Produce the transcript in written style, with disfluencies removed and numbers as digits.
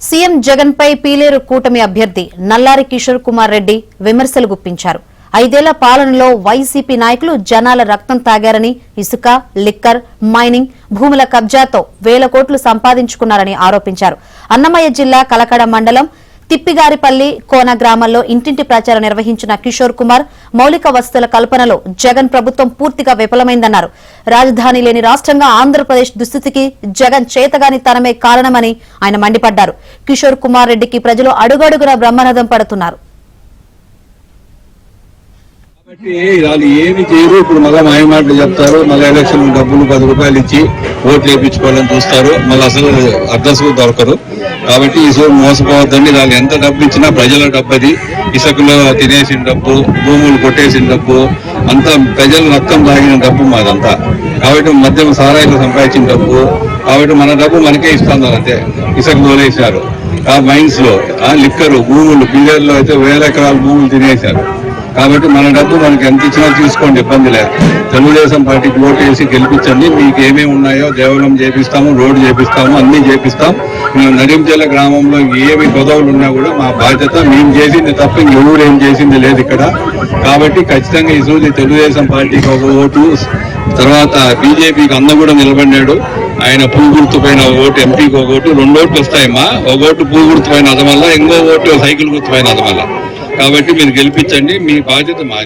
CM Jagan పై పీలేరు కూటమి అభ్యర్థి నల్లారి కిషోర్ కుమార్ రెడ్డి విమర్శలు గుప్పించారు. 5 ఏళ్ల పాలనలో వైసీపీ నాయకులు జనాల రక్తం తాగారని, ఇసుక, లిక్కర్, మైనింగ్, భూముల కబ్జాతో వేల కోట్లు సంపాదించుకున్నారని ఆరోపించారు. అన్నమయ్య జిల్లా కలకడ మండలం తిప్పిగారిపల్లి కోన గ్రామాల్లో ఇంటింటి ప్రచారం నిర్వహించిన కిషోర్ కుమార్ మౌలిక వసతుల కల్పనలో జగన్ ప్రభుత్వం పూర్తిగా విఫలమైందన్నారు. రాజధాని లేని రాష్ట్రంగా ఆంధ్రప్రదేశ్ దుస్థితికి జగన్ చేతగాని తనమే కారణమని ఆయన మండిపడ్డారు. కిషోర్ కుమార్ రెడ్డికి ప్రజలు అడుగడుగున బ్రహ్మరథం పడుతున్నారు. ఏమి చేయరు. ఇప్పుడు మళ్ళీ మాయమాటలు చెప్తారు. మళ్ళీ ఎలక్షన్ డబ్బులు 10 రూపాయలు ఇచ్చి ఓట్లు వేయించుకోవాలని చూస్తారు. మళ్ళీ అసలు అడ్రస్ దొరకరు. కాబట్టి ఈసారి మోసపోవద్దండి. వాళ్ళు ఎంత డబ్బు ఇచ్చినా ప్రజల డబ్బు అది. ఇసుకలో తినేసిన డబ్బు, భూములు కొట్టేసిన డబ్బు, అంతా ప్రజల రక్తం తాగిన డబ్బు మాదంతా. కాబట్టి మధ్య సారాయిలు సంపాదించిన డబ్బు. కాబట్టి మన డబ్బు మనకే ఇస్తాను. అంతే ఇసుక తోలేశారు. ఆ మైన్స్ లో లిక్కరు, భూములు పిల్లర్లో అయితే 1000 ఎకరాల భూములు తినేశారు. కాబట్టి మన డబ్బు మనకి ఎంత ఇచ్చినా తీసుకోండి, ఇబ్బంది లేదు. తెలుగుదేశం పార్టీకి ఓటు వేసి గెలిపించండి. మీకు ఏమేమి ఉన్నాయో దేవాలయం చేపిస్తాము, రోడ్డు చేపిస్తాము, అన్ని చేపిస్తాం. మేము నడింజల గ్రామంలో ఏమి గొడవలు ఉన్నా కూడా మా బాధ్యత. మేము చేసింది తప్ప ఎవరు ఏం చేసింది లేదు ఇక్కడ. కాబట్టి ఖచ్చితంగా ఈ రోజు తెలుగుదేశం పార్టీకి ఒక ఓటు, తర్వాత బీజేపీకి అన్న కూడా నిలబడినాడు. ఆయన పువ్వు గుర్తు పైన ఓటు, ఎంపీకి ఒక ఓటు, 2 ఓట్లు వస్తాయమ్మా. ఒక ఓటు పువ్వు గుర్తు పైన అదమల్ల, ఇంకో ఓటు సైకిల్ గుర్తు పైన అదమల్ల. కాబట్టి మీరు గెలిపించండి. మీ బాధ్యత మా